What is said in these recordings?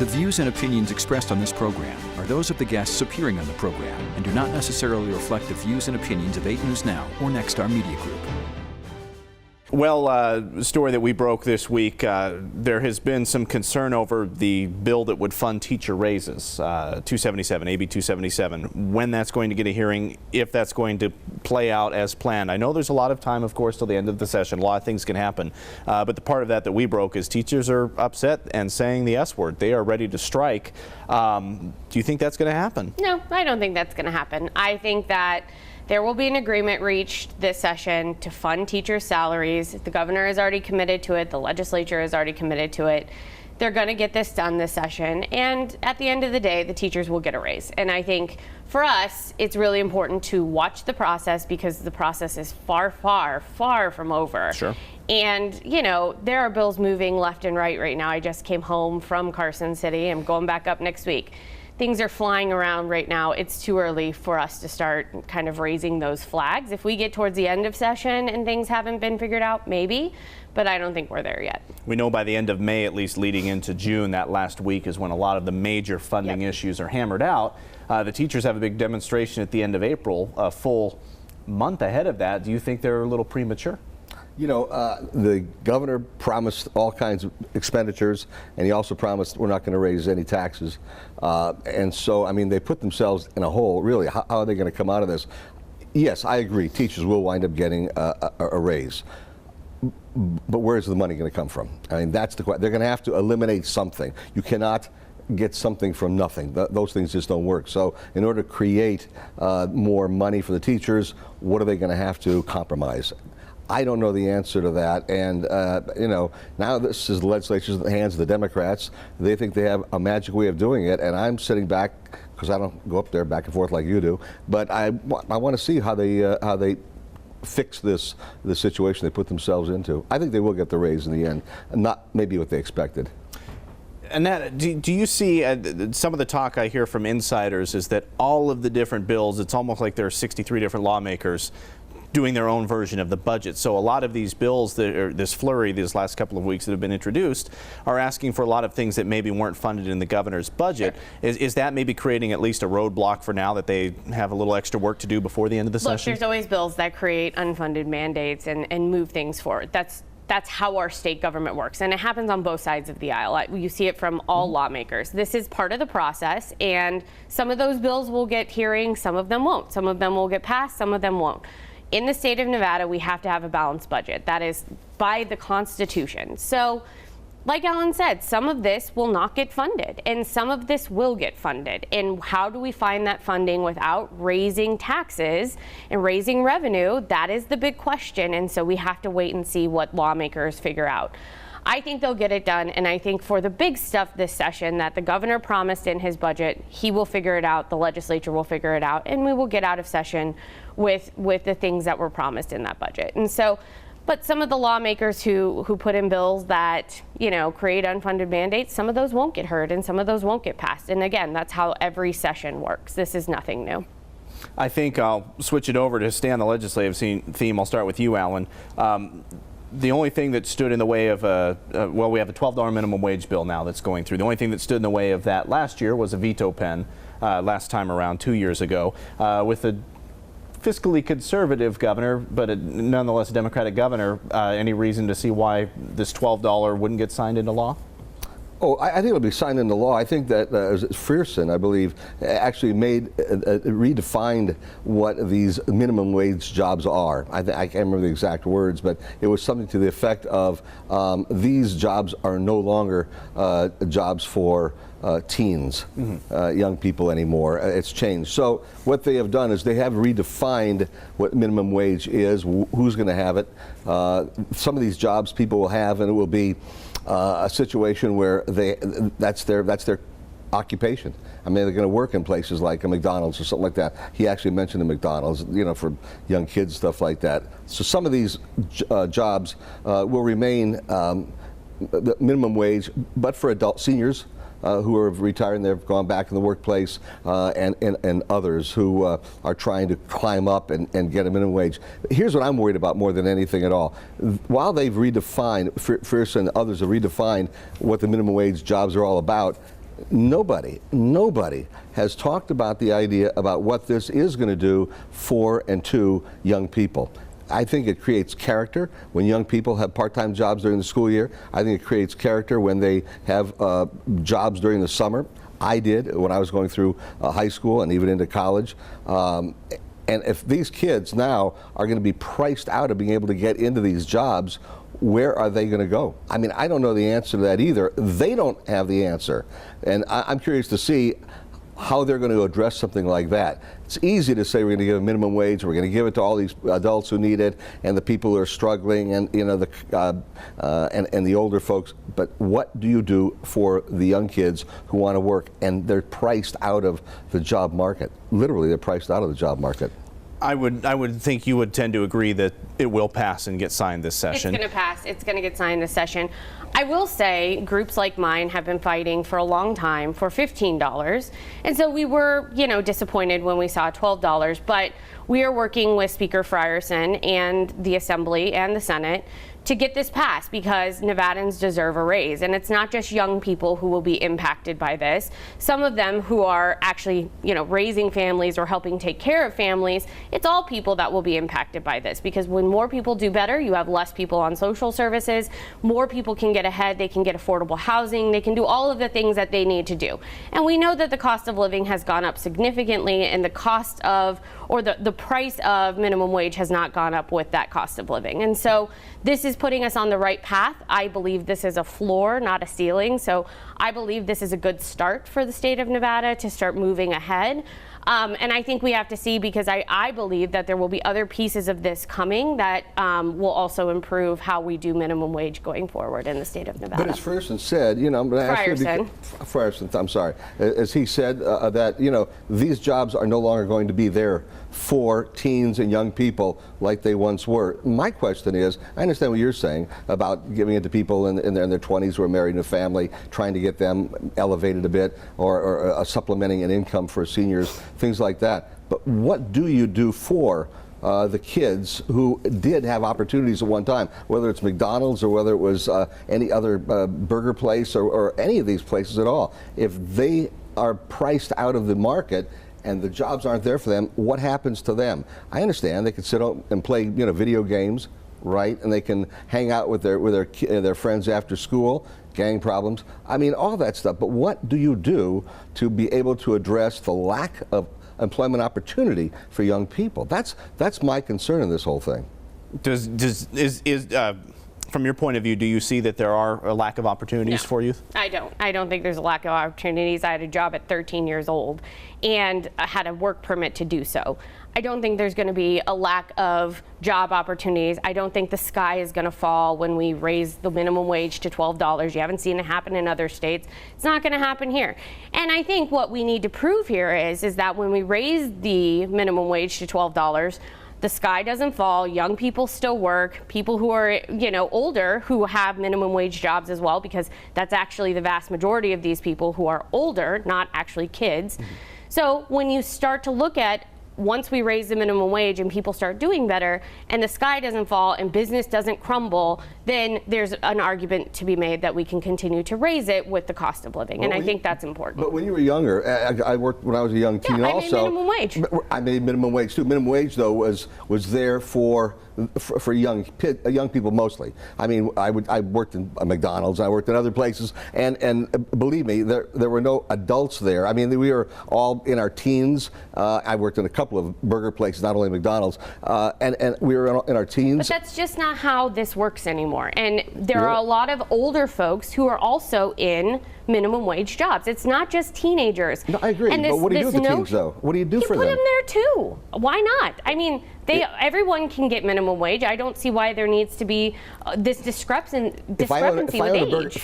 The views and opinions expressed on this program are those of the guests appearing on the program and do not necessarily reflect the views and opinions of 8 News Now or Nexstar Media Group. Well, story that we broke this week, there has been some concern over the bill that would fund teacher raises, 277, AB 277, when that's going to get a hearing, if that's going to play out as planned. I know there's a lot of time, of course, till the end of the session. A lot of things can happen. But the part of that we broke is teachers are upset and saying the S word. They are ready to strike. Do you think that's going to happen? No, I don't think that's going to happen. I think that there will be an agreement reached this session to fund teachers' salaries. The governor has already committed to it. The legislature has already committed to it. They're going to get this done this session. And at the end of the day, the teachers will get a raise. And I think for us, it's really important to watch the process because the process is far, far, far from over. Sure. And, you know, there are bills moving left and right now. I just came home from Carson City. I'm going back up next week. Things are flying around right now. It's too early for us to start kind of raising those flags. If we get towards the end of session and things haven't been figured out, maybe, but I don't think we're there yet. We know by the end of May, at least leading into June, that last week is when a lot of the major funding issues are hammered out. The teachers have a big demonstration at the end of April, a full month ahead of that. Do you think they're a little premature? You know, the governor promised all kinds of expenditures, and he also promised we're not going to raise any taxes. And so, I mean, they put themselves in a hole, really. How are they going to come out of this? Yes, I agree. Teachers will wind up getting a raise. But where's the money going to come from? I mean, that's the question. They're going to have to eliminate something. You cannot get something from nothing. Those things just don't work. So in order to create more money for the teachers, what are they going to have to compromise? I don't know the answer to that, and you know, now this is the legislature's in the hands of the Democrats. They think they have a magic way of doing it, and I'm sitting back because I don't go up there back and forth like you do. But I want to see how they fix the situation they put themselves into. I think they will get the raise in the end, not maybe what they expected. Annette, do you see some of the talk I hear from insiders is that all of the different bills, it's almost like there are 63 different lawmakers doing their own version of the budget. So a lot of these bills, this flurry these last couple of weeks that have been introduced, are asking for a lot of things that maybe weren't funded in the governor's budget. Is that maybe creating at least a roadblock for now that they have a little extra work to do before the end of the session? Look, there's always bills that create unfunded mandates and move things forward. That's how our state government works, and it happens on both sides of the aisle. You see it from all lawmakers. This is part of the process, and some of those bills will get hearings, some of them won't. Some of them will get passed, some of them won't. In the state of Nevada, we have to have a balanced budget. That is by the Constitution. So, like Alan said, some of this will not get funded, and some of this will get funded. And how do we find that funding without raising taxes and raising revenue? That is the big question, and so we have to wait and see what lawmakers figure out. I think they'll get it done, and I think for the big stuff this session that the governor promised in his budget, he will figure it out, the legislature will figure it out, and we will get out of session with the things that were promised in that budget. And so, but some of the lawmakers who put in bills that, you know, create unfunded mandates, some of those won't get heard and some of those won't get passed. And again, that's how every session works. This is nothing new. I think I'll switch it over to stay on the legislative theme. I'll start with you, Alan. The only thing that stood in the way of well, we have a $12 minimum wage bill now that's going through. The only thing that stood in the way of that last year was a veto pen last time around 2 years ago with a fiscally conservative governor, but nonetheless a Democratic governor. Any reason to see why this $12 wouldn't get signed into law? Oh, I think it'll be signed into law. I think that Frierson, I believe, actually redefined what these minimum wage jobs are. I can't remember the exact words, but it was something to the effect of these jobs are no longer jobs for teens, young people anymore. It's changed. So what they have done is they have redefined what minimum wage is, who's going to have it. Some of these jobs people will have, and it will be a situation where that's their occupation. I mean, they're going to work in places like a McDonald's or something like that. He actually mentioned the McDonald's, you know, for young kids, stuff like that. So some of these jobs will remain the minimum wage, but for adult seniors who are retired and they've gone back in the workplace, and others who are trying to climb up and get a minimum wage. Here's what I'm worried about more than anything at all. While they've redefined, Frierson and others have redefined what the minimum wage jobs are all about, nobody has talked about the idea about what this is going to do for and to young people. I think it creates character when young people have part-time jobs during the school year. I think it creates character when they have jobs during the summer. I did when I was going through high school and even into college. And if these kids now are going to be priced out of being able to get into these jobs, where are they going to go? I mean, I don't know the answer to that either. They don't have the answer. And I'm curious to see how they're going to address something like that. It's easy to say we're going to give a minimum wage, we're going to give it to all these adults who need it, and the people who are struggling, and you know and the older folks. But what do you do for the young kids who want to work and they're priced out of the job market? Literally, they're priced out of the job market. I would think you would tend to agree that it will pass and get signed this session. It's going to pass. It's going to get signed this session. I will say groups like mine have been fighting for a long time for $15. And so we were, disappointed when we saw $12, but we are working with Speaker Frierson and the Assembly and the Senate to get this passed because Nevadans deserve a raise. And it's not just young people who will be impacted by this. Some of them who are actually, raising families or helping take care of families, it's all people that will be impacted by this because when more people do better, you have less people on social services, more people can get ahead, they can get affordable housing, they can do all of the things that they need to do. And we know that the cost of living has gone up significantly and the cost of, or the price of minimum wage has not gone up with that cost of living. And so this is putting us on the right path. I believe this is a floor, not a ceiling. So I believe this is a good start for the state of Nevada to start moving ahead. And I think we have to see because I believe that there will be other pieces of this coming that will also improve how we do minimum wage going forward in the state of Nevada. But as Frierson said, I'm going to ask you. Frierson, I'm sorry. As he said that, these jobs are no longer going to be there for teens and young people like they once were. My question is, I understand what you're saying about giving it to people in their 20s who are married in a family, trying to get them elevated a bit or supplementing an income for seniors, things like that. But what do you do for the kids who did have opportunities at one time, whether it's McDonald's or whether it was any other burger place or any of these places at all? If they are priced out of the market and the jobs aren't there for them, what happens to them? I understand they can sit home and play, video games, right? And they can hang out with their friends after school, gang problems. I mean, all that stuff. But what do you do to be able to address the lack of employment opportunity for young people? That's my concern in this whole thing. From your point of view, do you see that there are a lack of opportunities for youth? I don't. I don't think there's a lack of opportunities. I had a job at 13 years old and I had a work permit to do so. I don't think there's going to be a lack of job opportunities. I don't think the sky is going to fall when we raise the minimum wage to $12. You haven't seen it happen in other states. It's not going to happen here. And I think what we need to prove here is that when we raise the minimum wage to $12, the sky doesn't fall, young people still work, people who are, older who have minimum wage jobs as well, because that's actually the vast majority of these people who are older, not actually kids. Mm-hmm. So when you start to look at once we raise the minimum wage and people start doing better and the sky doesn't fall and business doesn't crumble, then there's an argument to be made that we can continue to raise it with the cost of living. And I think that's important. But when you were younger, I worked when I was a young teen also. I made minimum wage. I made minimum wage too. Minimum wage though was there for young people mostly. I mean, I worked in McDonald's, I worked in other places, and believe me, there were no adults there. I mean, we were all in our teens. I worked in a couple of burger places, not only McDonald's, and we were in our teens. But that's just not how this works anymore. And there are a lot of older folks who are also in minimum wage jobs. It's not just teenagers. No, I agree. But what do you do with the teens, though? What do you do for them? You put them there too. Why not? I mean, everyone can get minimum wage. I don't see why there needs to be this discrepancy with age. If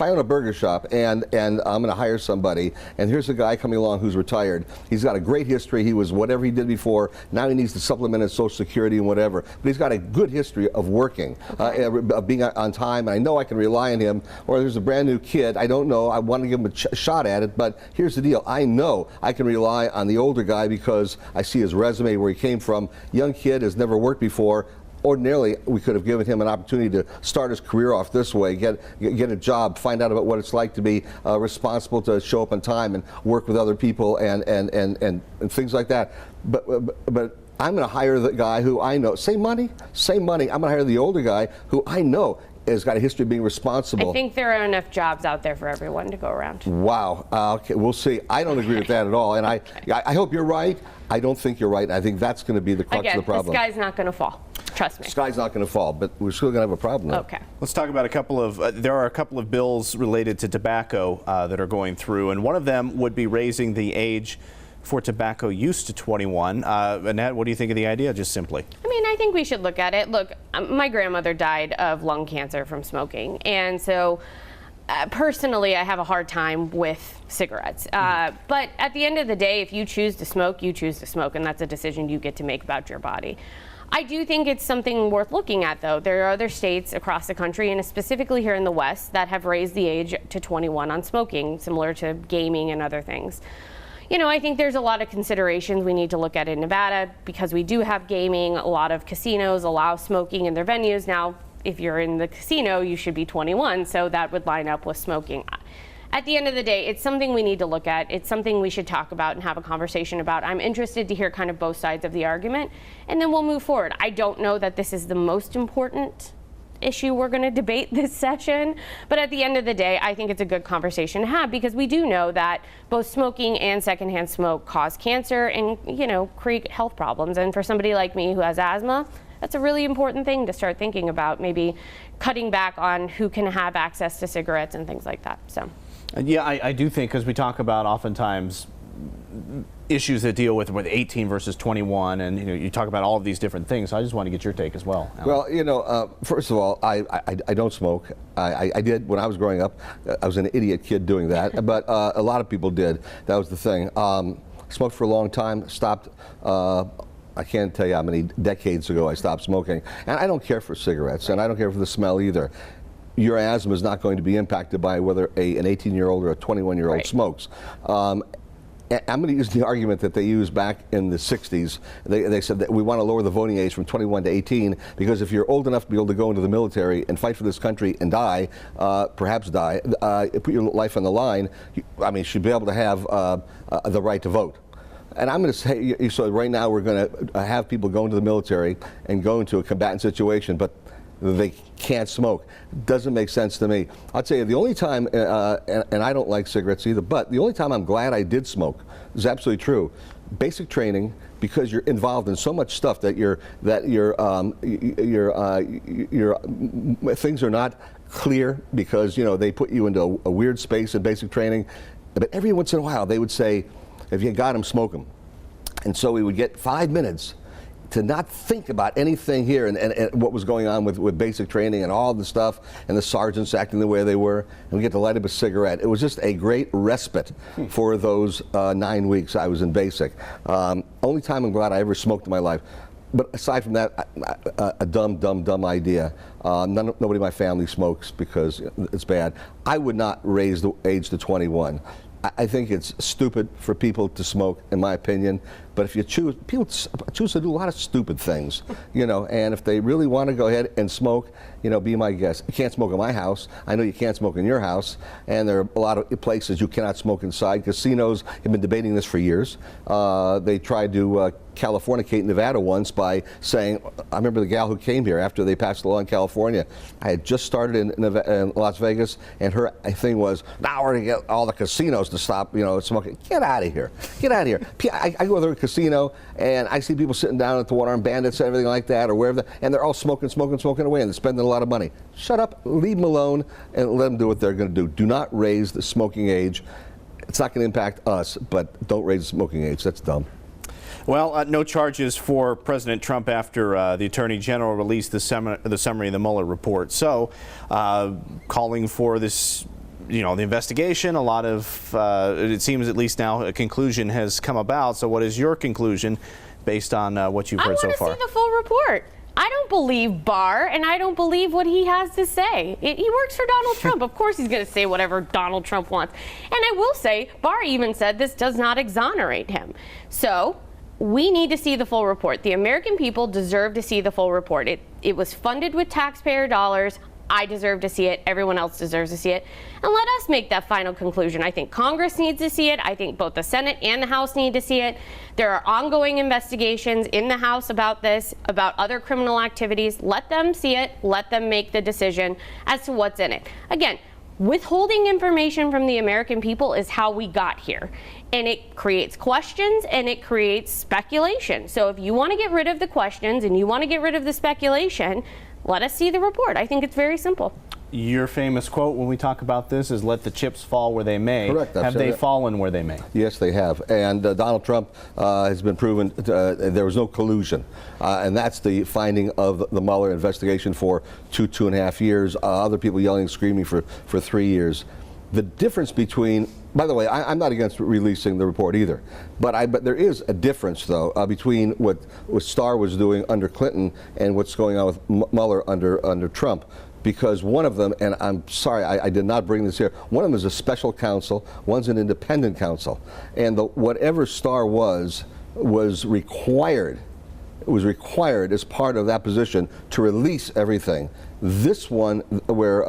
I own a burger shop and I'm going to hire somebody, and here's a guy coming along who's retired. He's got a great history. He was whatever he did before. Now he needs to supplement his Social Security and whatever. But he's got a good history of working, of being on time, and I know I can rely on him. Or there's a brand new kid. I don't know. I want to give him a shot at it, but here's the deal. I know I can rely on the older guy because I see his resume, where he came from. Young kid has never worked before. ordinarily we could have given him an opportunity to start his career off this way, get a job, find out about what it's like to be responsible, to show up on time and work with other people and things like that. But I'm going to hire the guy who I know. Same money. I'm going to hire the older guy who I know has got a history of being responsible. I think there are enough jobs out there for everyone to go around. Wow. Okay, we'll see. I don't agree with that at all. And I hope you're right. I don't think you're right. I think that's going to be the crux of the problem. The sky's not going to fall. Trust me. The sky's not going to fall, but we're still going to have a problem. Though. Okay. Let's talk about a couple of, there are a couple of bills related to tobacco that are going through, and one of them would be raising the age for tobacco use to 21. Annette, what do you think of the idea, just simply? I mean, I think we should look at it. Look, my grandmother died of lung cancer from smoking, and so personally, I have a hard time with cigarettes. But at the end of the day, if you choose to smoke, you choose to smoke, and that's a decision you get to make about your body. I do think it's something worth looking at, though. There are other states across the country, and specifically here in the West, that have raised the age to 21 on smoking, similar to gaming and other things. You know, I think there's a lot of considerations we need to look at in Nevada because we do have gaming. A lot of casinos allow smoking in their venues. Now, if you're in the casino, you should be 21, so that would line up with smoking. At the end of the day, it's something we need to look at. It's something we should talk about and have a conversation about. I'm interested to hear kind of both sides of the argument, and then we'll move forward. I don't know that this is the most important issue we're going to debate this session, but at the end of the day, I think it's a good conversation to have because we do know that both smoking and secondhand smoke cause cancer and, you know, create health problems. And for somebody like me who has asthma, that's a really important thing to start thinking about, maybe cutting back on who can have access to cigarettes and things like that. So, yeah, I do think, because we talk about oftentimes issues that deal with 18 versus 21, and you talk about all of these different things. So I just want to get your take as well, Alan. Well, first of all, I don't smoke. I did when I was growing up. I was an idiot kid doing that, but a lot of people did. That was the thing. Smoked for a long time, stopped. I can't tell you how many decades ago I stopped smoking. And I don't care for cigarettes, and I don't care for the smell either. Your asthma is not going to be impacted by whether an 18-year-old or a 21-year-old smokes. I'm going to use the argument that they used back in the 60s. They said that we want to lower the voting age from 21 to 18 because if you're old enough to be able to go into the military and fight for this country and die, perhaps die, put your life on the line, you should be able to have the right to vote. And I'm going to say, so right now we're going to have people go into the military and go into a combatant situation, but they can't smoke. Doesn't make sense to me. I'll tell you, the only time, and I don't like cigarettes either, but the only time I'm glad I did smoke is absolutely true. Basic training, because you're involved in so much stuff that your things are not clear because they put you into a weird space in basic training. But every once in a while they would say, if you got them, smoke them. And so we would get 5 minutes to not think about anything here and what was going on with basic training and all the stuff and the sergeants acting the way they were, and we get to light up a cigarette. It was just a great respite for those 9 weeks I was in basic. Only time I'm glad I ever smoked in my life. But aside from that, a dumb idea. Nobody in my family smokes because it's bad. I would not raise the age to 21. I think it's stupid for people to smoke, in my opinion. But if you people choose to do a lot of stupid things, and if they really want to go ahead and smoke, be my guest. You can't smoke in my house. I know you can't smoke in your house. And there are a lot of places you cannot smoke inside. Casinos have been debating this for years. They tried to Californicate Nevada once by saying, I remember the gal who came here after they passed the law in California. I had just started in Las Vegas, and her thing was, now we're going to get all the casinos to stop, smoking. Get out of here. Get out of here. I go to a casino, and I see people sitting down at the One Armed Bandits and everything like that, or wherever, and they're all smoking away, and they're spending a lot of money. Shut up, leave them alone, and let them do what they're going to do. Do not raise the smoking age. It's not going to impact us, but don't raise the smoking age. That's dumb. Well, no charges for President Trump after the Attorney General released the summary of the Mueller report. So, calling for this, the investigation. A lot of, it seems at least now, a conclusion has come about. So, what is your conclusion based on what you've heard so far? I want to see the full report. I don't believe Barr, and I don't believe what he has to say. He works for Donald Trump. Of course he's going to say whatever Donald Trump wants. And I will say, Barr even said this does not exonerate him. So, we need to see the full report. The American people deserve to see the full report. It was funded with taxpayer dollars. I deserve to see it. Everyone else deserves to see it. And let us make that final conclusion. I think Congress needs to see it. I think both the Senate and the House need to see it. There are ongoing investigations in the House about this, about other criminal activities. Let them see it. Let them make the decision as to what's in it. Again, withholding information from the American people is how we got here. And it creates questions and it creates speculation. So if you want to get rid of the questions and you want to get rid of the speculation, let us see the report. I think it's very simple. Your famous quote when we talk about this is, let the chips fall where they may. Correct. Have they fallen where they may? Yes, they have. And Donald Trump has been proven there was no collusion. And that's the finding of the Mueller investigation for 2.5 years. Other people yelling and screaming for 3 years. The difference between, by the way, I'm not against releasing the report either, but there is a difference, though, between what Starr was doing under Clinton and what's going on with Mueller under Trump. Because one of them, and I'm sorry, I did not bring this here, one of them is a special counsel, one's an independent counsel. And whatever Starr was required. It was required as part of that position to release everything. This one, where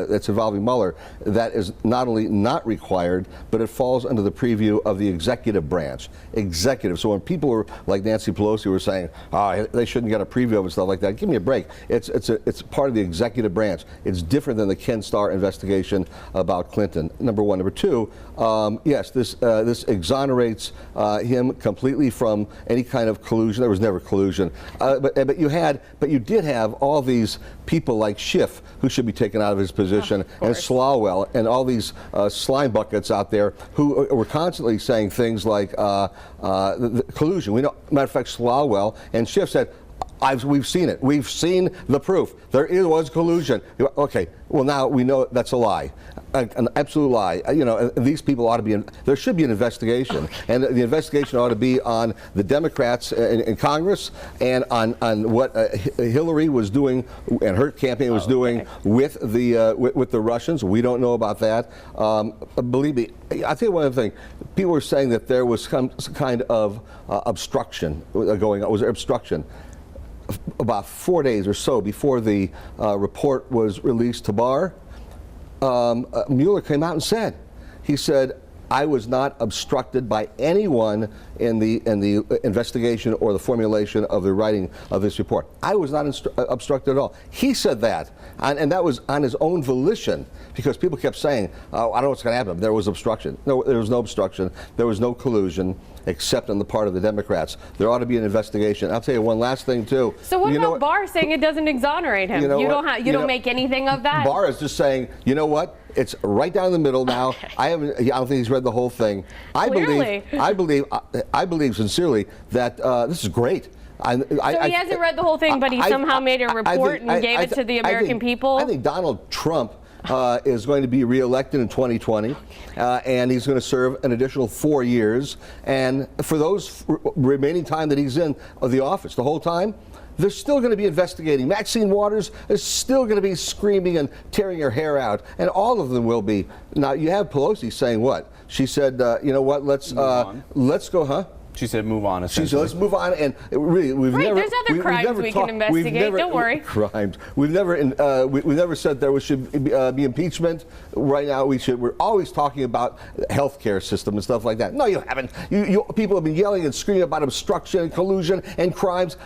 it's involving Mueller, that is not only not required, but it falls under the preview of the executive branch. Executive. So when people were like Nancy Pelosi were saying, oh, they shouldn't get a preview of it and stuff like that, give me a break. It's part of the executive branch. It's different than the Ken Starr investigation about Clinton. Number one. Number two, yes, this exonerates him completely from any kind of collusion. There was never collusion, but you did have all these people like Schiff, who should be taken out of his position, and Slawell, and all these slime buckets out there who were constantly saying things like the collusion. We know, matter of fact, Slawell and Schiff said, we've seen it. We've seen the proof. There was collusion. Okay, well now we know that's a lie, an absolute lie. You know, these people ought to be. There should be an investigation, and the investigation ought to be on the Democrats in Congress and on what Hillary was doing and her campaign was doing with the Russians. We don't know about that. Believe me, I'll tell you one other thing. People were saying that there was some kind of obstruction going on. Was there obstruction? About 4 days or so before the report was released to Barr, Mueller came out and said, he said, I was not obstructed by anyone in the investigation or the formulation of the writing of this report. I was not obstructed at all. He said that, and that was on his own volition, because people kept saying, oh, I don't know what's going to happen. There was obstruction. No, there was no obstruction. There was no collusion, except on the part of the Democrats. There ought to be an investigation. I'll tell you one last thing, too. So what about Barr saying it doesn't exonerate him? You don't make anything of that? Barr is just saying, you know what? It's right down the middle now. Okay. I don't think he's read the whole thing. I believe sincerely that this is great. So he hasn't read the whole thing, but he somehow made a report and gave it to the American people? I think Donald Trump is going to be reelected in 2020, and he's going to serve an additional 4 years. And for those remaining time that he's in the office, the whole time, they're still going to be investigating. Maxine Waters is still going to be screaming and tearing her hair out, and all of them will be. Now, you have Pelosi saying what? She said, you know what, let's go, huh? She said, "Move on." She said, "Let's move on." And really, there's other crimes we can investigate. Don't worry. Crimes. We've never said there should be impeachment. Right now, we're always talking about the healthcare system and stuff like that. No, you haven't. People have been yelling and screaming about obstruction and collusion and crimes.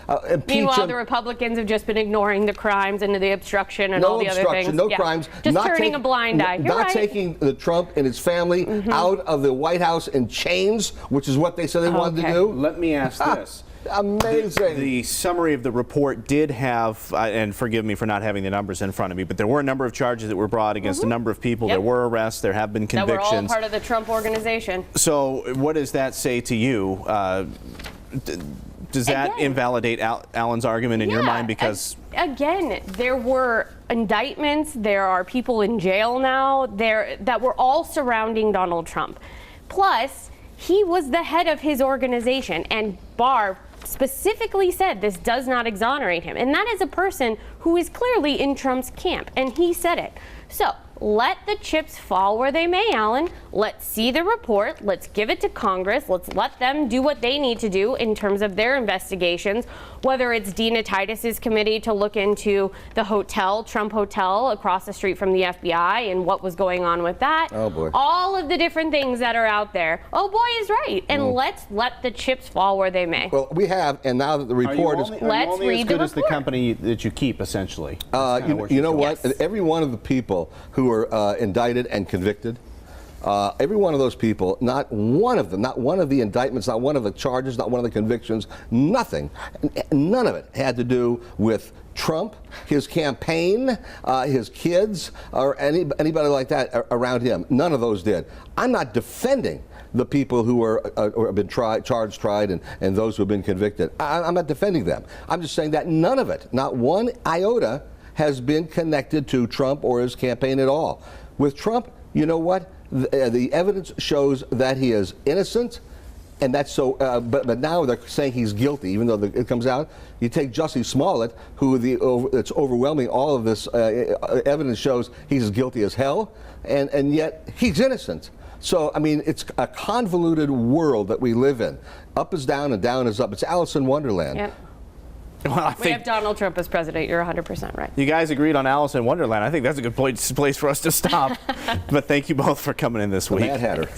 Meanwhile, the Republicans have just been ignoring the crimes and the obstruction and all the other things. No crimes. Just turning a blind eye. Not taking the Trump and his family out of the White House in chains, which is what they said they wanted to do. Let me ask this. Amazing. The summary of the report did have, and forgive me for not having the numbers in front of me, but there were a number of charges that were brought against a number of people. There were arrests. There have been convictions. That were all part of the Trump organization. So what does that say to you? Does that invalidate Alan's argument in your mind? Because again, there were indictments. There are people in jail now that were all surrounding Donald Trump. Plus, he was the head of his organization, and Barr specifically said this does not exonerate him. And that is a person who is clearly in Trump's camp, and he said it. So let the chips fall where they may, Alan. let's see the report, let's give it to Congress, let's let them do what they need to do in terms of their investigations, whether it's Dina Titus's committee to look into the hotel, Trump Hotel, across the street from the FBI and what was going on with that. Oh, boy. All of the different things that are out there. Oh, boy is right. And let's let the chips fall where they may. Well, we have, and now that the report is... Let's read as the good as the report. company that you keep, essentially. You know what? Yes. Every one of the people who were indicted and convicted, every one of those people, not one of them, not one of the indictments, not one of the charges, not one of the convictions, nothing, none of it had to do with Trump, his campaign, his kids, or anybody like that around him. None of those did. I'm not defending the people who have been charged, tried, and those who have been convicted. I'm not defending them. I'm just saying that none of it, not one iota, has been connected to Trump or his campaign at all. With Trump, you know what? The evidence shows that he is innocent, and that's so. But now they're saying he's guilty, even though it comes out. You take Jussie Smollett, who it's overwhelming. All of this evidence shows he's as guilty as hell, and yet he's innocent. So, I mean, it's a convoluted world that we live in. Up is down and down is up. It's Alice in Wonderland. Yep. Well, I We think have Donald Trump as president. You're 100% right. you guys agreed on Alice in Wonderland. I think that's a good place for us to stop. But thank you both for coming in this week. Mad Hatter.